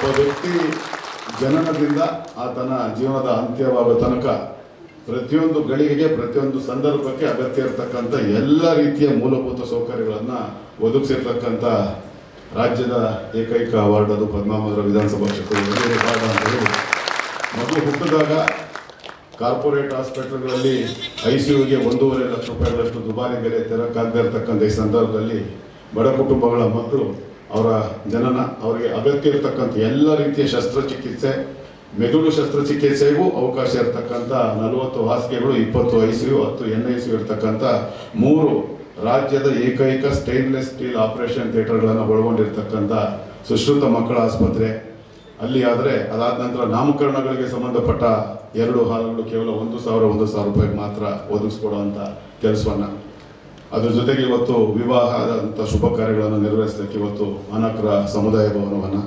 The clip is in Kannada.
ಒಬ್ಬ ವ್ಯಕ್ತಿ ಜನನದಿಂದ ಆತನ ಜೀವನದ ಅಂತ್ಯವಾಗುವ ತನಕ ಪ್ರತಿಯೊಂದು ಗಳಿಗೆಗೆ ಪ್ರತಿಯೊಂದು ಸಂದರ್ಭಕ್ಕೆ ಅಗತ್ಯ ಇರತಕ್ಕಂಥ ಎಲ್ಲ ರೀತಿಯ ಮೂಲಭೂತ ಸೌಕರ್ಯಗಳನ್ನು ಒದಗಿಸಿರ್ತಕ್ಕಂಥ ರಾಜ್ಯದ ಏಕೈಕ ಅವಾರ್ಡ್ ಅದು ಪದ್ಮಾವರ ವಿಧಾನಸಭಾ ಕ್ಷೇತ್ರದ ಅವಾರ್ಡ್ ಅಂತ ಹೇಳಿ, ಮಗು ಹುಟ್ಟಿದಾಗ ಕಾರ್ಪೊರೇಟ್ ಹಾಸ್ಪಿಟಲ್ಗಳಲ್ಲಿ ICUಗೆ 1.5 ಲಕ್ಷ ರೂಪಾಯಿಗಳಷ್ಟು ದುಬಾರಿ ಬೆಲೆ ತೆರಕ್ಕಾಗದೇ ಇರತಕ್ಕಂಥ ಈ ಸಂದರ್ಭದಲ್ಲಿ ಬಡ ಕುಟುಂಬಗಳ ಮಕ್ಕಳು ಅವರ ಜನನ, ಅವರಿಗೆ ಅಗತ್ಯ ಇರತಕ್ಕಂಥ ಎಲ್ಲ ರೀತಿಯ ಶಸ್ತ್ರಚಿಕಿತ್ಸೆ, ಮೆದುಳು ಶಸ್ತ್ರಚಿಕಿತ್ಸೆಗೂ ಅವಕಾಶ ಇರತಕ್ಕಂಥ 40 ಹಾಸಿಗೆಗಳು, 20 ICU, 10 NICU ಇರತಕ್ಕಂಥ 3 ರಾಜ್ಯದ ಏಕೈಕ ಸ್ಟೇನ್ಲೆಸ್ ಸ್ಟೀಲ್ ಆಪರೇಷನ್ ಥಿಯೇಟರ್ಗಳನ್ನು ಒಳಗೊಂಡಿರ್ತಕ್ಕಂಥ ಸುಶ್ರುತ ಮಕ್ಕಳ ಆಸ್ಪತ್ರೆ ಅಲ್ಲಿ. ಆದರೆ ಅದಾದ ನಂತರ ನಾಮಕರಣಗಳಿಗೆ ಸಂಬಂಧಪಟ್ಟ 2 ಹಾಲುಗಳು ಕೇವಲ 1,000 ರೂಪಾಯಿಗೆ ಮಾತ್ರ ಒದಗಿಸ್ಕೊಡುವಂಥ ಕೆಲಸವನ್ನು, ಅದ್ರ ಜೊತೆಗೆ ಇವತ್ತು ವಿವಾಹದಂಥ ಶುಭ ಕಾರ್ಯಗಳನ್ನು ನಿರ್ವಹಿಸಲಿಕ್ಕೆ ಇವತ್ತು ಅನಕ್ರ ಸಮುದಾಯ ಭವನವನ್ನು